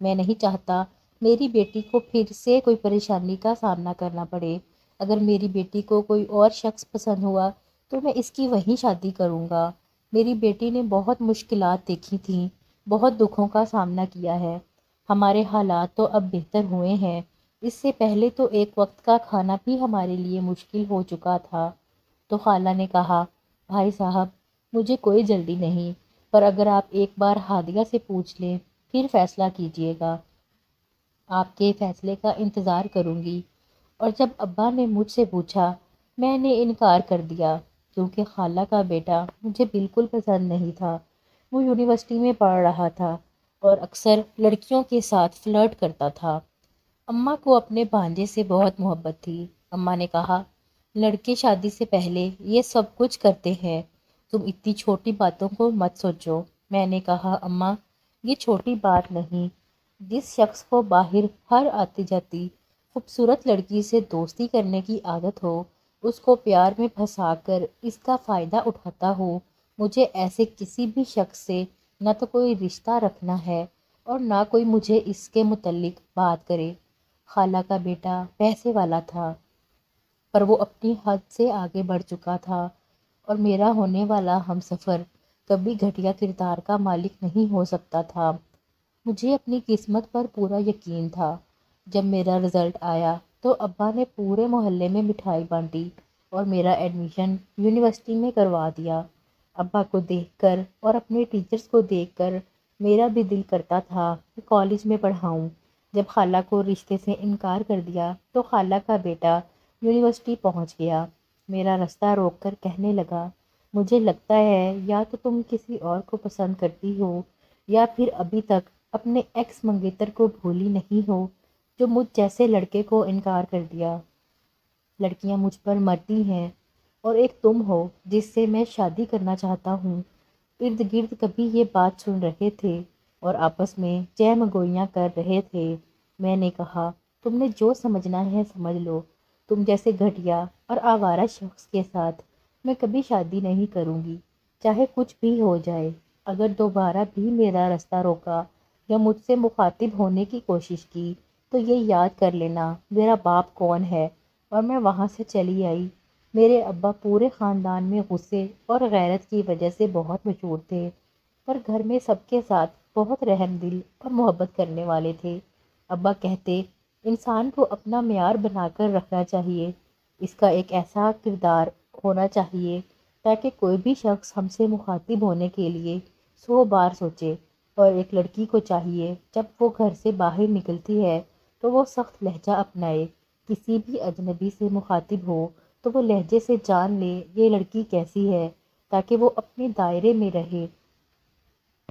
میں نہیں چاہتا میری بیٹی کو پھر سے کوئی پریشانی کا سامنا کرنا پڑے۔ اگر میری بیٹی کو کوئی اور شخص پسند ہوا تو میں اس کی وہیں شادی کروں گا۔ میری بیٹی نے بہت مشکلات دیکھی تھیں، بہت دکھوں کا سامنا کیا ہے۔ ہمارے حالات تو اب بہتر ہوئے ہیں، اس سے پہلے تو ایک وقت کا کھانا بھی ہمارے لیے مشکل ہو چکا تھا۔ تو خالہ نے کہا، بھائی صاحب مجھے کوئی جلدی نہیں، پر اگر آپ ایک بار ہادیہ سے پوچھ لیں پھر فیصلہ کیجیے گا۔ آپ کے فیصلے کا انتظار کروں گی۔ اور جب ابا نے مجھ سے پوچھا، میں نے انکار کر دیا، کیونکہ خالہ کا بیٹا مجھے بالکل پسند نہیں تھا۔ وہ یونیورسٹی میں پڑھ رہا تھا اور اکثر لڑکیوں کے ساتھ فلرٹ کرتا تھا۔ اماں کو اپنے بھانجے سے بہت محبت تھی۔ اماں نے کہا، لڑکے شادی سے پہلے یہ سب کچھ کرتے ہیں، تم اتنی چھوٹی باتوں کو مت سوچو۔ میں نے کہا، اماں یہ چھوٹی بات نہیں، جس شخص کو باہر ہر آتی جاتی خوبصورت لڑکی سے دوستی کرنے کی عادت ہو، اس کو پیار میں پھنسا کر اس کا فائدہ اٹھاتا ہو، مجھے ایسے کسی بھی شخص سے نہ تو کوئی رشتہ رکھنا ہے اور نہ کوئی مجھے اس کے متعلق بات کرے۔ خالہ کا بیٹا پیسے والا تھا، پر وہ اپنی حد سے آگے بڑھ چکا تھا، اور میرا ہونے والا ہمسفر کبھی گھٹیا کردار کا مالک نہیں ہو سکتا تھا۔ مجھے اپنی قسمت پر پورا یقین تھا۔ جب میرا رزلٹ آیا تو ابا نے پورے محلے میں مٹھائی بانٹی اور میرا ایڈمیشن یونیورسٹی میں کروا دیا۔ ابا کو دیکھ کر اور اپنے ٹیچرز کو دیکھ کر میرا بھی دل کرتا تھا کہ کالج میں پڑھاؤں۔ جب خالہ کو رشتے سے انکار کر دیا تو خالہ کا بیٹا یونیورسٹی پہنچ گیا۔ میرا راستہ روک کر کہنے لگا، مجھے لگتا ہے یا تو تم کسی اور کو پسند کرتی ہو یا پھر ابھی تک اپنے ایکس منگیتر کو بھولی نہیں ہو جو مجھ جیسے لڑکے کو انکار کر دیا۔ لڑکیاں مجھ پر مرتی ہیں اور ایک تم ہو جس سے میں شادی کرنا چاہتا ہوں۔ ارد گرد کبھی یہ بات سن رہے تھے اور آپس میں چہم گوئیاں کر رہے تھے۔ میں نے کہا، تم نے جو سمجھنا ہے سمجھ لو، تم جیسے گھٹیا اور آوارہ شخص کے ساتھ میں کبھی شادی نہیں کروں گی، چاہے کچھ بھی ہو جائے۔ اگر دوبارہ بھی میرا راستہ روکا یا مجھ سے مخاطب ہونے کی کوشش کی تو یہ یاد کر لینا میرا باپ کون ہے۔ اور میں وہاں سے چلی آئی۔ میرے ابا پورے خاندان میں غصے اور غیرت کی وجہ سے بہت مشہور تھے، پر گھر میں سب کے ساتھ بہت رحم دل اور محبت کرنے والے تھے۔ ابا کہتے، انسان کو اپنا معیار بنا کر رکھنا چاہیے، اس کا ایک ایسا کردار ہونا چاہیے تاکہ کوئی بھی شخص ہم سے مخاطب ہونے کے لیے 100 بار سوچے۔ اور ایک لڑکی کو چاہیے جب وہ گھر سے باہر نکلتی ہے تو وہ سخت لہجہ اپنائے، کسی بھی اجنبی سے مخاطب ہو تو وہ لہجے سے جان لے یہ لڑکی کیسی ہے، تاکہ وہ اپنے دائرے میں رہے۔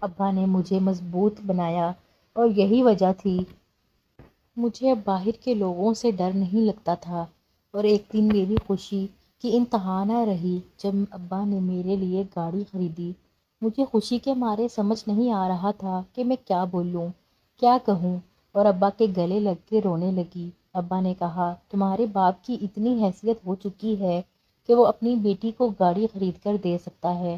ابا نے مجھے مضبوط بنایا اور یہی وجہ تھی مجھے اب باہر کے لوگوں سے ڈر نہیں لگتا تھا۔ اور ایک دن میری خوشی کی انتہا نہ رہی جب ابا نے میرے لیے گاڑی خریدی۔ مجھے خوشی کے مارے سمجھ نہیں آ رہا تھا کہ میں کیا بولوں، کیا کہوں، اور ابا کے گلے لگ کے رونے لگی۔ ابا نے کہا، تمہارے باپ کی اتنی حیثیت ہو چکی ہے کہ وہ اپنی بیٹی کو گاڑی خرید کر دے سکتا ہے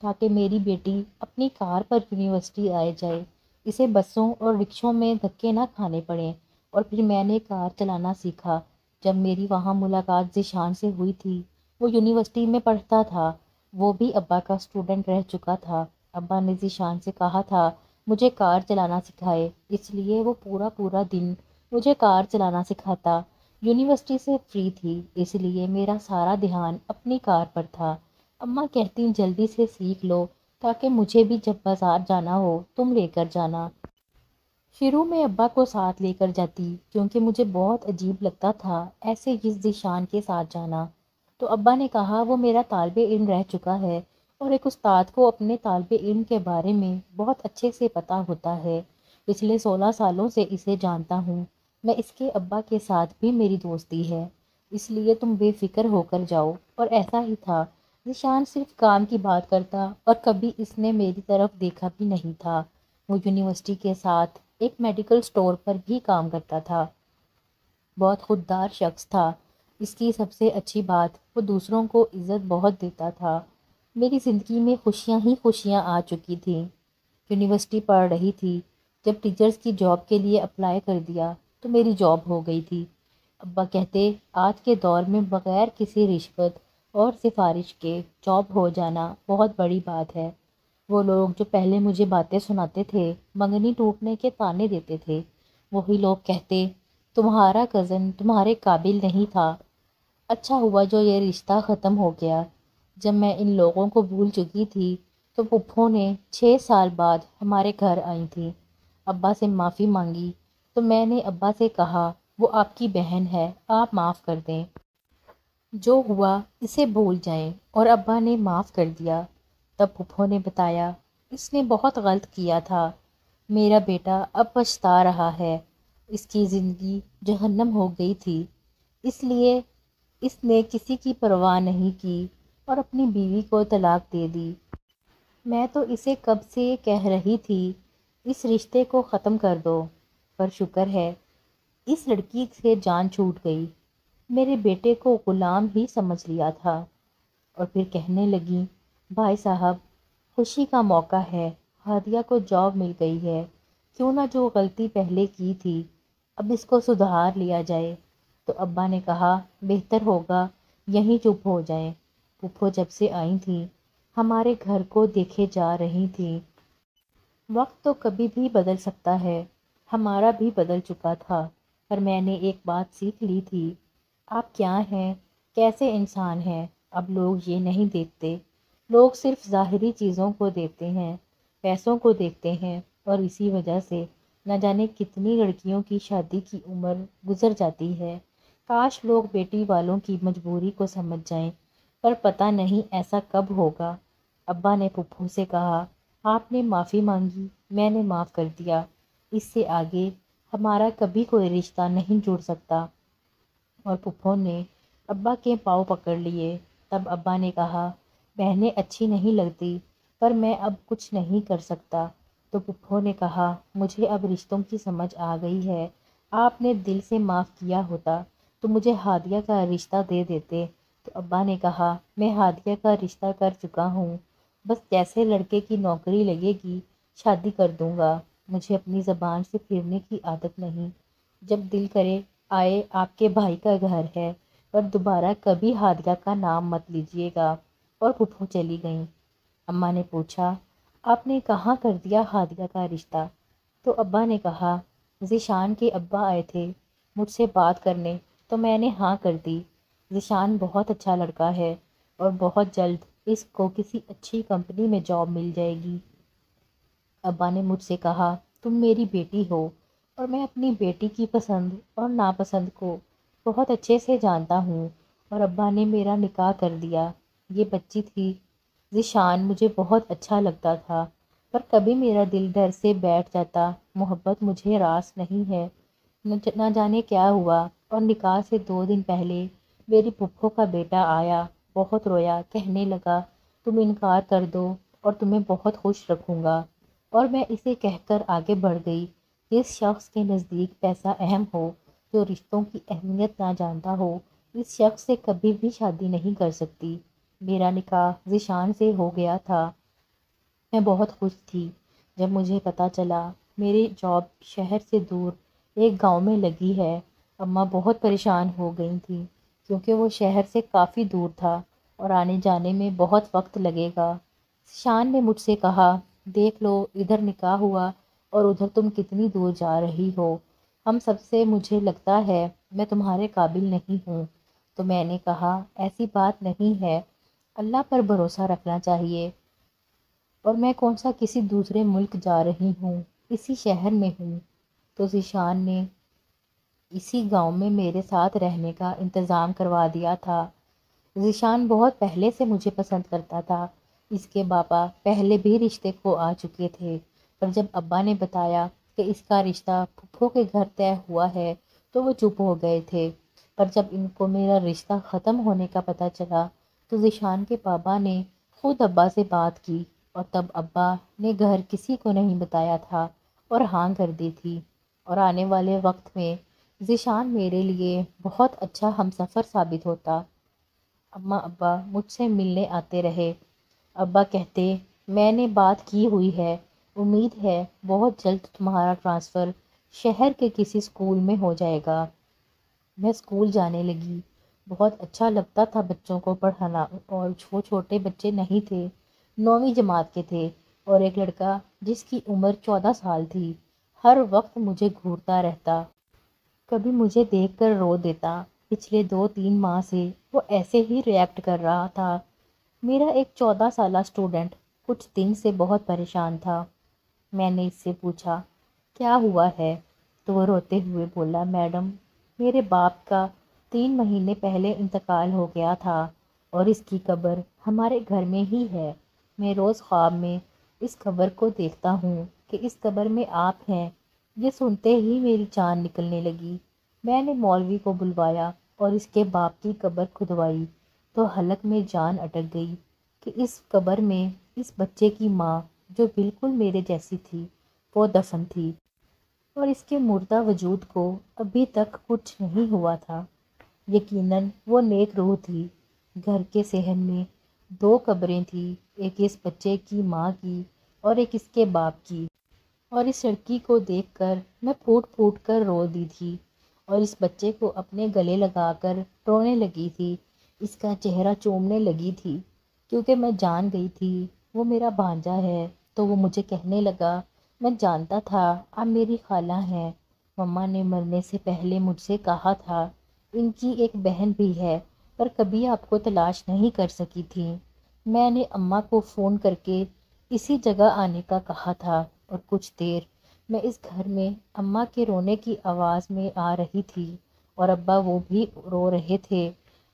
تاکہ میری بیٹی اپنی کار پر یونیورسٹی آئے جائے، اسے بسوں اور رکشوں میں دھکے نہ کھانے پڑیں۔ اور پھر میں نے کار چلانا سیکھا۔ جب میری وہاں ملاقات ذیشان سے ہوئی تھی، وہ یونیورسٹی میں پڑھتا تھا، وہ بھی ابا کا اسٹوڈنٹ رہ چکا تھا۔ ابا نے ذیشان سے کہا تھا مجھے کار چلانا سکھائے، اس لیے وہ پورا دن مجھے کار چلانا سکھاتا۔ یونیورسٹی سے فری تھی، اس لیے میرا سارا دھیان اپنی کار پر تھا۔ اماں کہتی جلدی سے سیکھ لو تاکہ مجھے بھی جب بازار جانا ہو تم لے کر جانا۔ شروع میں ابا کو ساتھ لے کر جاتی کیونکہ مجھے بہت عجیب لگتا تھا ایسے اس ذیشان کے ساتھ جانا۔ تو ابا نے کہا وہ میرا طالب علم رہ چکا ہے اور ایک استاد کو اپنے طالب علم کے بارے میں بہت اچھے سے پتہ ہوتا ہے، پچھلے 16 سالوں سے اسے جانتا ہوں میں، اس کے ابا کے ساتھ بھی میری دوستی ہے، اس لیے تم بے فکر ہو کر جاؤ۔ اور ایسا ہی تھا، ذیشان صرف کام کی بات کرتا اور کبھی اس نے میری طرف دیکھا بھی نہیں تھا۔ وہ یونیورسٹی کے ساتھ ایک میڈیکل سٹور پر بھی کام کرتا تھا، بہت خوددار شخص تھا۔ اس کی سب سے اچھی بات وہ دوسروں کو عزت بہت دیتا تھا۔ میری زندگی میں خوشیاں ہی خوشیاں آ چکی تھیں۔ یونیورسٹی پڑھ رہی تھی جب ٹیچرز کی جاب کے لیے اپلائی کر دیا تو میری جاب ہو گئی تھی۔ ابا کہتے آج کے دور میں بغیر کسی رشوت اور سفارش کے جاب ہو جانا بہت بڑی بات ہے۔ وہ لوگ جو پہلے مجھے باتیں سناتے تھے، منگنی ٹوٹنے کے طعنے دیتے تھے، وہی لوگ کہتے تمہارا کزن تمہارے قابل نہیں تھا۔ اچھا ہوا جو یہ رشتہ ختم ہو گیا۔ جب میں ان لوگوں کو بھول چکی تھی تو پھپھو نے 6 سال بعد ہمارے گھر آئی تھی۔ ابا سے معافی مانگی تو میں نے ابا سے کہا وہ آپ کی بہن ہے، آپ معاف کر دیں، جو ہوا اسے بھول جائیں، اور ابا نے معاف کر دیا۔ تب پھپھو نے بتایا اس نے بہت غلط کیا تھا، میرا بیٹا اب پچھتا رہا ہے، اس کی زندگی جہنم ہو گئی تھی، اس لیے اس نے کسی کی پرواہ نہیں کی اور اپنی بیوی کو طلاق دے دی۔ میں تو اسے کب سے کہہ رہی تھی اس رشتے کو ختم کر دو، پر شکر ہے اس لڑکی سے جان چھوٹ گئی، میرے بیٹے کو غلام ہی سمجھ لیا تھا۔ اور پھر کہنے لگی بھائی صاحب خوشی کا موقع ہے، ہادیہ کو جاب مل گئی ہے، کیوں نہ جو غلطی پہلے کی تھی اب اس کو سدھار لیا جائے۔ تو ابا نے کہا بہتر ہوگا یہیں چپ ہو جائیں۔ پھپھو جب سے آئی تھیں ہمارے گھر کو دیکھے جا رہی تھیں۔ وقت تو کبھی بھی بدل سکتا ہے، ہمارا بھی بدل چکا تھا، پر میں نے ایک بات سیکھ لی تھی، آپ کیا ہیں، کیسے انسان ہیں، اب لوگ یہ نہیں دیکھتے، لوگ صرف ظاہری چیزوں کو دیکھتے ہیں، پیسوں کو دیکھتے ہیں، اور اسی وجہ سے نہ جانے کتنی لڑکیوں کی شادی کی عمر گزر جاتی ہے۔ کاش لوگ بیٹی والوں کی مجبوری کو سمجھ جائیں، پر پتہ نہیں ایسا کب ہوگا۔ ابا نے پھپھو سے کہا آپ نے معافی مانگی، میں نے معاف کر دیا، اس سے آگے ہمارا کبھی کوئی رشتہ نہیں جڑ سکتا۔ اور پھپھو نے ابا کے پاؤں پکڑ لیے۔ تب ابا نے کہا بہنیں اچھی نہیں لگتی، پر میں اب کچھ نہیں کر سکتا۔ تو پھپھو نے کہا مجھے اب رشتوں کی سمجھ آ گئی ہے، آپ نے دل سے معاف کیا ہوتا تو مجھے ہادیہ کا رشتہ دے دیتے۔ تو ابا نے کہا میں ہادیہ کا رشتہ کر چکا ہوں، بس جیسے لڑکے کی نوکری لگے گی شادی کر دوں گا، مجھے اپنی زبان سے پھرنے کی عادت نہیں، جب دل کرے آئے آپ کے بھائی کا گھر ہے، پر دوبارہ کبھی ہادیہ کا نام مت لیجیے گا۔ اور پھپھو چلی گئیں۔ اماں نے پوچھا آپ نے کہاں کر دیا ہادیہ کا رشتہ؟ تو ابا نے کہا ذیشان کے ابا آئے تھے مجھ سے بات کرنے تو میں نے ہاں کر دی، ذیشان بہت اچھا لڑکا ہے اور بہت جلد اس کو کسی اچھی کمپنی میں جاب مل جائے گی۔ ابا نے مجھ سے کہا تم میری بیٹی ہو اور میں اپنی بیٹی کی پسند اور ناپسند کو بہت اچھے سے جانتا ہوں، اور ابا نے میرا نکاح کر دیا۔ یہ بچی تھی ذیشان مجھے بہت اچھا لگتا تھا، پر کبھی میرا دل ڈر سے بیٹھ جاتا، محبت مجھے راس نہیں ہے، نہ جانے کیا ہوا۔ اور نکاح سے 2 دن پہلے میری پھپھو کا بیٹا آیا، بہت رویا، کہنے لگا تم انکار کر دو اور تمہیں بہت خوش رکھوں گا، اور میں اسے کہہ کر آگے بڑھ گئی۔ جس شخص کے نزدیک پیسہ اہم ہو، جو رشتوں کی اہمیت نہ جانتا ہو، اس شخص سے کبھی بھی شادی نہیں کر سکتی۔ میرا نکاح ذیشان سے ہو گیا تھا، میں بہت خوش تھی۔ جب مجھے پتہ چلا میری جاب شہر سے دور ایک گاؤں میں لگی ہے، اماں بہت پریشان ہو گئی تھیں، کیونکہ وہ شہر سے کافی دور تھا اور آنے جانے میں بہت وقت لگے گا۔ شان نے مجھ سے کہا دیکھ لو ادھر نکاح ہوا اور ادھر تم کتنی دور جا رہی ہو، ہم سب سے مجھے لگتا ہے میں تمہارے قابل نہیں ہوں۔ تو میں نے کہا ایسی بات نہیں ہے، اللہ پر بھروسہ رکھنا چاہیے، اور میں کون سا کسی دوسرے ملک جا رہی ہوں، اسی شہر میں ہوں۔ تو ذیشان نے اسی گاؤں میں میرے ساتھ رہنے کا انتظام کروا دیا تھا۔ ذیشان بہت پہلے سے مجھے پسند کرتا تھا، اس کے بابا پہلے بھی رشتے کو آ چکے تھے، پر جب ابا نے بتایا کہ اس کا رشتہ پھپھو کے گھر طے ہوا ہے تو وہ چپ ہو گئے تھے، پر جب ان کو میرا رشتہ ختم ہونے کا پتہ چلا تو ذیشان کے بابا نے خود ابا سے بات کی، اور تب ابا نے گھر کسی کو نہیں بتایا تھا اور ہاں کر دی تھی، اور آنے والے وقت میں ذیشان میرے لیے بہت اچھا ہمسفر ثابت ہوتا۔ اماں ابا مجھ سے ملنے آتے رہے۔ ابا کہتے میں نے بات کی ہوئی ہے، امید ہے بہت جلد تمہارا ٹرانسفر شہر کے کسی اسکول میں ہو جائے گا۔ میں اسکول جانے لگی۔ بہت اچھا لگتا تھا بچوں کو پڑھانا، اور وہ چھوٹے بچے نہیں تھے، 9ویں جماعت کے تھے، اور ایک لڑکا جس کی عمر 14 سال تھی ہر وقت مجھے گھورتا رہتا، کبھی مجھے دیکھ کر رو دیتا۔ پچھلے 2-3 ماہ سے وہ ایسے ہی ریئیکٹ کر رہا تھا۔ میرا ایک 14 سالہ اسٹوڈنٹ کچھ دن سے بہت پریشان تھا۔ میں نے اس سے پوچھا کیا ہوا ہے، تو وہ روتے ہوئے بولا، میڈم میرے باپ کا 3 مہینے پہلے انتقال ہو گیا تھا، اور اس کی قبر ہمارے گھر میں ہی ہے۔ میں روز خواب میں اس قبر کو دیکھتا ہوں کہ اس قبر میں آپ ہیں۔ یہ سنتے ہی میری جان نکلنے لگی۔ میں نے مولوی کو بلوایا اور اس کے باپ کی قبر کھدوائی تو حلق میں جان اٹک گئی کہ اس قبر میں اس بچے کی ماں، جو بالکل میرے جیسی تھی، وہ دفن تھی، اور اس کے مردہ وجود کو ابھی تک کچھ نہیں ہوا تھا۔ یقیناً وہ نیک روح تھی۔ گھر کے صحن میں 2 قبریں تھیں، ایک اس بچے کی ماں کی اور ایک اس کے باپ کی، اور اس لڑکی کو دیکھ کر میں پھوٹ پھوٹ کر رو دی تھی، اور اس بچے کو اپنے گلے لگا کر رونے لگی تھی، اس کا چہرہ چومنے لگی تھی، کیونکہ میں جان گئی تھی وہ میرا بھانجا ہے۔ تو وہ مجھے کہنے لگا، میں جانتا تھا آپ میری خالہ ہیں، مما نے مرنے سے پہلے مجھ سے کہا تھا ان کی ایک بہن بھی ہے، پر کبھی آپ کو تلاش نہیں کر سکی تھی۔ میں نے اماں کو فون کر کے اسی جگہ آنے کا کہا تھا، اور کچھ دیر میں اس گھر میں اماں کے رونے کی آواز میں آ رہی تھی، اور ابا وہ بھی رو رہے تھے،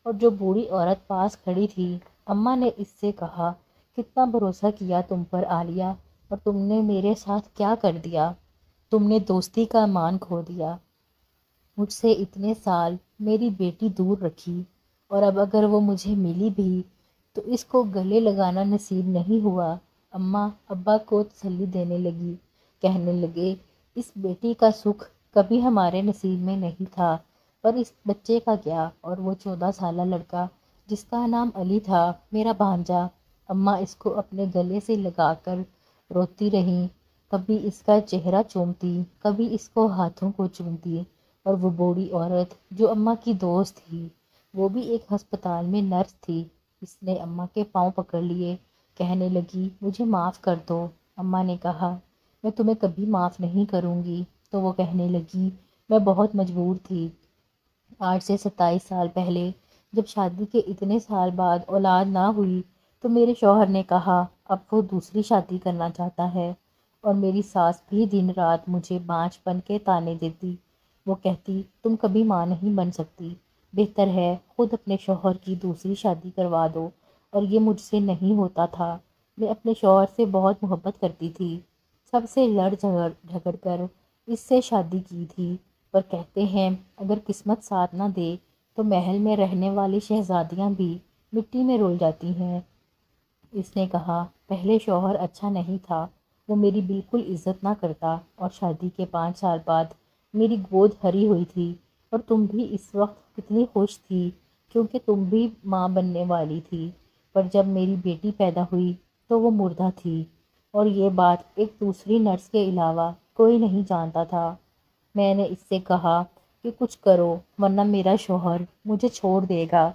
اور جو بوڑھی عورت پاس کھڑی تھی، اماں نے اس سے کہا، کتنا بھروسہ کیا تم پر عالیہ، اور تم نے میرے ساتھ کیا کر دیا؟ تم نے دوستی کا مان کھو دیا، مجھ سے اتنے سال میری بیٹی دور رکھی، اور اب اگر وہ مجھے ملی بھی تو اس کو گلے لگانا نصیب نہیں ہوا۔ اماں ابا کو تسلی دینے لگی، کہنے لگے، اس بیٹی کا سکھ کبھی ہمارے نصیب میں نہیں تھا، پر اس بچے کا کیا؟ اور وہ 14 سالہ لڑکا جس کا نام علی تھا، میرا بھانجا۔ اماں اس کو اپنے گلے سے لگا کر روتی رہیں، کبھی اس کا چہرہ چومتی، کبھی اس کو ہاتھوں کو چومتی، اور وہ بوڑھی عورت جو اماں کی دوست تھی، وہ بھی ایک ہسپتال میں نرس تھی، اس نے اماں کے پاؤں پکڑ لیے، کہنے لگی، مجھے معاف کر دو۔ اماں نے کہا، میں تمہیں کبھی معاف نہیں کروں گی۔ تو وہ کہنے لگی، میں بہت مجبور تھی۔ آج سے 27 سال پہلے جب شادی کے اتنے سال بعد اولاد نہ ہوئی تو میرے شوہر نے کہا اب وہ دوسری شادی کرنا چاہتا ہے، اور میری ساس بھی دن رات مجھے بانجھ بن کے طعنے دیتی۔ وہ کہتی، تم کبھی ماں نہیں بن سکتی، بہتر ہے خود اپنے شوہر کی دوسری شادی کروا دو۔ اور یہ مجھ سے نہیں ہوتا تھا۔ میں اپنے شوہر سے بہت محبت کرتی تھی، سب سے لڑ جھگڑ کر اس سے شادی کی تھی، پر کہتے ہیں اگر قسمت ساتھ نہ دے تو محل میں رہنے والی شہزادیاں بھی مٹی میں رول جاتی ہیں۔ اس نے کہا، پہلے شوہر اچھا نہیں تھا، وہ میری بالکل عزت نہ کرتا، اور شادی کے 5 سال بعد میری گود بھری ہوئی تھی، اور تم بھی اس وقت کتنی خوش تھی کیونکہ تم بھی ماں بننے والی تھی، پر جب میری بیٹی پیدا ہوئی تو وہ مردہ تھی، اور یہ بات ایک دوسری نرس کے علاوہ کوئی نہیں جانتا تھا۔ میں نے اس سے کہا کہ کچھ کرو ورنہ میرا شوہر مجھے چھوڑ دے گا۔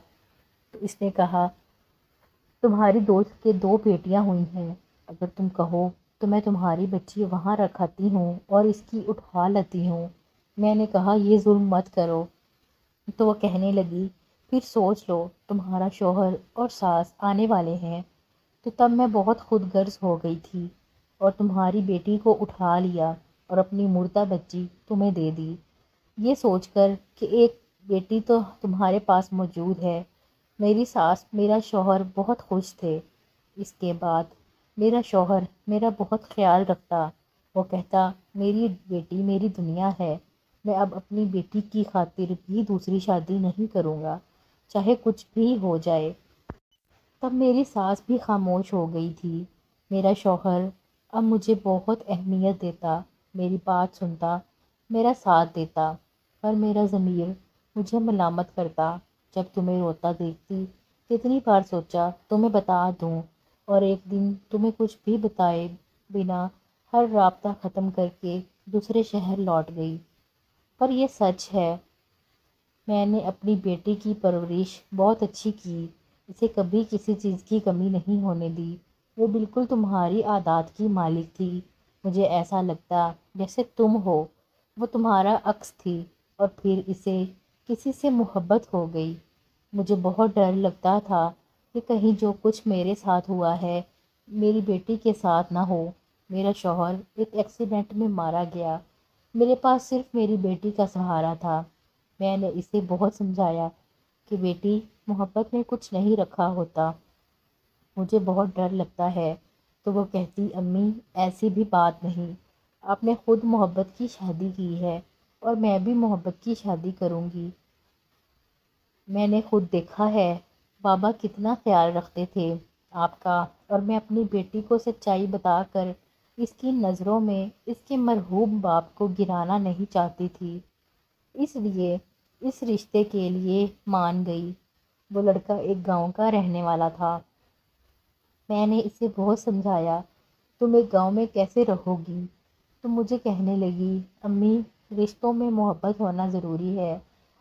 تو اس نے کہا، تمہاری دوست کے 2 بیٹیاں ہوئی ہیں، اگر تم کہو تو میں تمہاری بچی وہاں رکھاتی ہوں اور اس کی اٹھا لیتی ہوں۔ میں نے کہا، یہ ظلم مت کرو۔ تو وہ کہنے لگی، پھر سوچ لو، تمہارا شوہر اور ساس آنے والے ہیں۔ تو تب میں بہت خود غرض ہو گئی تھی، اور تمہاری بیٹی کو اٹھا لیا اور اپنی مردہ بچی تمہیں دے دی، یہ سوچ کر کہ ایک بیٹی تو تمہارے پاس موجود ہے۔ میری ساس میرا شوہر بہت خوش تھے۔ اس کے بعد میرا شوہر میرا بہت خیال رکھتا، وہ کہتا، میری بیٹی میری دنیا ہے، میں اب اپنی بیٹی کی خاطر بھی دوسری شادی نہیں کروں گا، چاہے کچھ بھی ہو جائے۔ تب میری ساس بھی خاموش ہو گئی تھی۔ میرا شوہر اب مجھے بہت اہمیت دیتا، میری بات سنتا، میرا ساتھ دیتا، پر میرا ضمیر مجھے ملامت کرتا۔ جب تمہیں روتا دیکھتی، کتنی بار سوچا تمہیں بتا دوں، اور ایک دن تمہیں کچھ بھی بتائے بنا ہر رابطہ ختم کر کے دوسرے شہر لوٹ گئی۔ پر یہ سچ ہے، میں نے اپنی بیٹی کی پرورش بہت اچھی کی، اسے کبھی کسی چیز کی کمی نہیں ہونے دی۔ وہ بالکل تمہاری عادات کی مالک تھی، مجھے ایسا لگتا جیسے تم ہو، وہ تمہارا عکس تھی، اور پھر اسے کسی سے محبت ہو گئی۔ مجھے بہت ڈر لگتا تھا کہ کہیں جو کچھ میرے ساتھ ہوا ہے میری بیٹی کے ساتھ نہ ہو۔ میرا شوہر ایک ایکسیڈنٹ میں مارا گیا، میرے پاس صرف میری بیٹی کا سہارا تھا۔ میں نے اسے بہت سمجھایا کہ بیٹی، محبت میں کچھ نہیں رکھا ہوتا، مجھے بہت ڈر لگتا ہے، تو وہ کہتی امی ایسی بھی بات نہیں، آپ نے خود محبت کی شادی کی ہے اور میں بھی محبت کی شادی کروں گی۔ میں نے خود دیکھا ہے بابا کتنا خیال رکھتے تھے آپ کا، اور میں اپنی بیٹی کو سچائی بتا کر اس کی نظروں میں اس کے مرحوم باپ کو گرانا نہیں چاہتی تھی، اس لیے اس رشتے کے لیے مان گئی۔ وہ لڑکا ایک گاؤں کا رہنے والا تھا۔ میں نے اسے بہت سمجھایا، تم ایک گاؤں میں کیسے رہو گی؟ تو مجھے کہنے لگی امی رشتوں میں محبت ہونا ضروری ہے،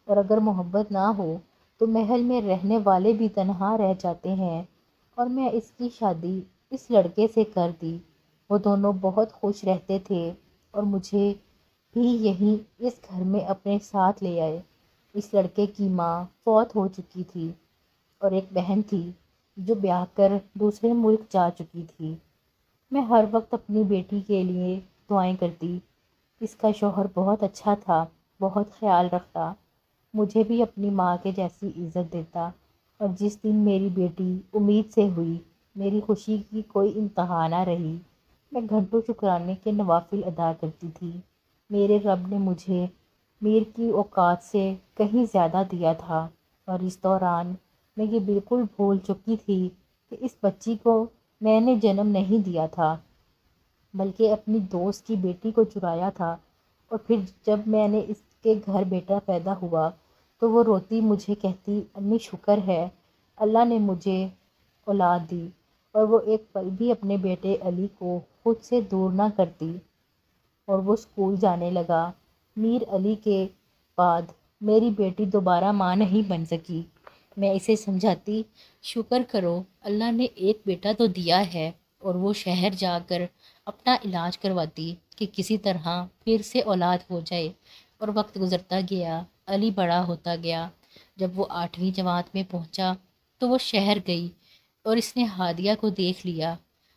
اور اگر محبت نہ ہو تو محل میں رہنے والے بھی تنہا رہ جاتے ہیں، اور میں اس کی شادی اس لڑکے سے کر دی۔ وہ دونوں بہت خوش رہتے تھے اور مجھے بھی یہیں اس گھر میں اپنے ساتھ لے آئے۔ اس لڑکے کی ماں فوت ہو چکی تھی اور ایک بہن تھی جو بیاہ کر دوسرے ملک جا چکی تھی۔ میں ہر وقت اپنی بیٹی کے لیے دعائیں کرتی۔ اس کا شوہر بہت اچھا تھا، بہت خیال رکھتا، مجھے بھی اپنی ماں کے جیسی عزت دیتا، اور جس دن میری بیٹی امید سے ہوئی میری خوشی کی کوئی انتہا نہ رہی۔ میں گھنٹوں شکرانے کے نوافل ادا کرتی تھی۔ میرے رب نے مجھے میر کی اوقات سے کہیں زیادہ دیا تھا، اور اس دوران میں یہ بالکل بھول چکی تھی کہ اس بچی کو میں نے جنم نہیں دیا تھا، بلکہ اپنی دوست کی بیٹی کو چرایا تھا۔ اور پھر جب میں نے اس کے گھر بیٹا پیدا ہوا تو وہ روتی مجھے کہتی امی شکر ہے اللہ نے مجھے اولاد دی، اور وہ ایک پل بھی اپنے بیٹے علی کو خود سے دور نہ کرتی، اور وہ اسکول جانے لگا۔ میر علی کے بعد میری بیٹی دوبارہ ماں نہیں بن سکی۔ میں اسے سمجھاتی شکر کرو اللہ نے ایک بیٹا تو دیا ہے، اور وہ شہر جا کر اپنا علاج کرواتی کہ کسی طرح پھر سے اولاد ہو جائے۔ اور وقت گزرتا گیا، علی بڑا ہوتا گیا۔ جب وہ 8ویں جماعت میں پہنچا تو وہ شہر گئی، اور اس نے ہادیہ کو دیکھ لیا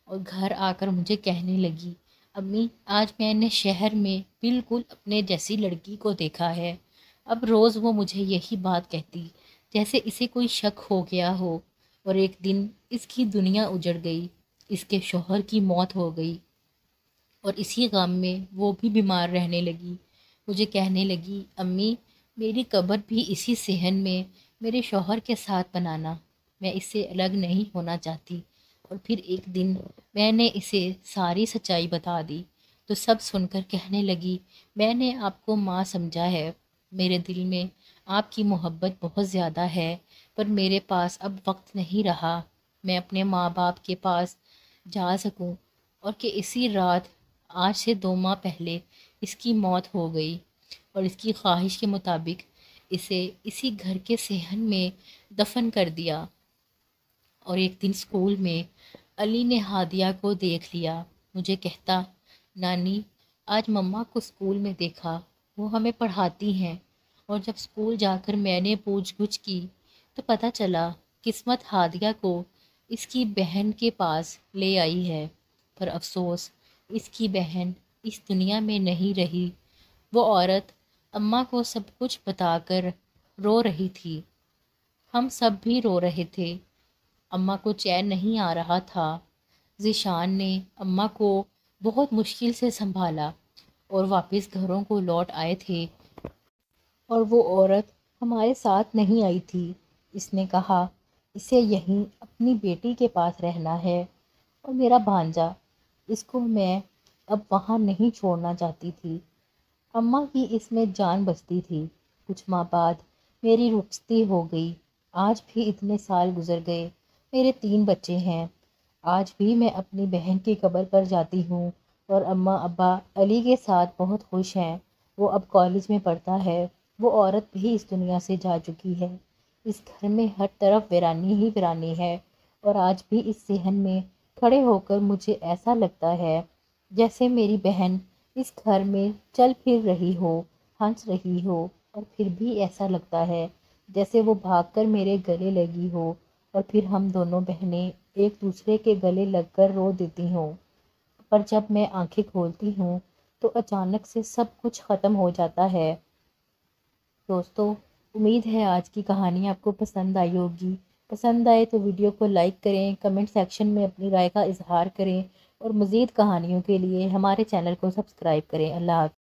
اور گھر آ کر مجھے کہنے لگی امی آج میں نے شہر میں بالکل اپنے جیسی لڑکی کو دیکھا ہے۔ اب روز وہ مجھے یہی بات کہتی جیسے اسے کوئی شک ہو گیا ہو۔ اور ایک دن اس کی دنیا اجڑ گئی، اس کے شوہر کی موت ہو گئی، اور اسی غم میں وہ بھی بیمار رہنے لگی۔ مجھے کہنے لگی امی میری قبر بھی اسی صحن میں میرے شوہر کے ساتھ بنانا، میں اس سے الگ نہیں ہونا چاہتی۔ اور پھر ایک دن میں نے اسے ساری سچائی بتا دی تو سب سن کر کہنے لگی میں نے آپ کو ماں سمجھا ہے، میرے دل میں آپ کی محبت بہت زیادہ ہے، پر میرے پاس اب وقت نہیں رہا میں اپنے ماں باپ کے پاس جا سکوں، اور کہ اسی رات آج سے 2 ماہ پہلے اس کی موت ہو گئی، اور اس کی خواہش کے مطابق اسے اسی گھر کے صحن میں دفن کر دیا۔ اور ایک دن اسکول میں علی نے ہادیہ کو دیکھ لیا، مجھے کہتا نانی آج مما کو اسکول میں دیکھا، وہ ہمیں پڑھاتی ہیں، اور جب اسکول جا کر میں نے پوچھ گچھ کی تو پتہ چلا قسمت ہادیہ کو اس کی بہن کے پاس لے آئی ہے، پر افسوس اس کی بہن اس دنیا میں نہیں رہی۔ وہ عورت اماں کو سب کچھ بتا کر رو رہی تھی، ہم سب بھی رو رہے تھے، اماں کو چین نہیں آ رہا تھا۔ ذیشان نے اماں کو بہت مشکل سے سنبھالا اور واپس گھروں کو لوٹ آئے تھے، اور وہ عورت ہمارے ساتھ نہیں آئی تھی۔ اس نے کہا اسے یہیں اپنی بیٹی کے پاس رہنا ہے، اور میرا بھانجا اس کو میں اب وہاں نہیں چھوڑنا چاہتی تھی۔ اماں کی اس میں جان بستی تھی۔ کچھ ماہ بعد میری رخصتی ہو گئی، آج بھی اتنے سال گزر گئے، میرے 3 بچے ہیں۔ آج بھی میں اپنی بہن کی قبر پر جاتی ہوں اور اماں ابا علی کے ساتھ بہت خوش ہیں۔ وہ اب کالج میں پڑھتا ہے۔ وہ عورت بھی اس دنیا سے جا چکی ہے۔ اس گھر میں ہر طرف ویرانی ہی ویرانی ہے، اور آج بھی اس صحن میں کھڑے ہو کر مجھے ایسا لگتا ہے جیسے میری بہن اس گھر میں چل پھر رہی ہو، ہنس رہی ہو، اور پھر بھی ایسا لگتا ہے جیسے وہ بھاگ کر میرے گلے لگی ہو، اور پھر ہم دونوں بہنیں ایک دوسرے کے گلے لگ کر رو دیتی ہوں۔ پر جب میں آنکھیں کھولتی ہوں تو اچانک سے سب کچھ ختم ہو جاتا ہے۔ دوستو، امید ہے آج کی کہانی آپ کو پسند آئی ہوگی۔ پسند آئے تو ویڈیو کو لائک کریں، کمنٹ سیکشن میں اپنی رائے کا اظہار کریں، اور مزید کہانیوں کے لیے ہمارے چینل کو سبسکرائب کریں۔ اللہ حافظ۔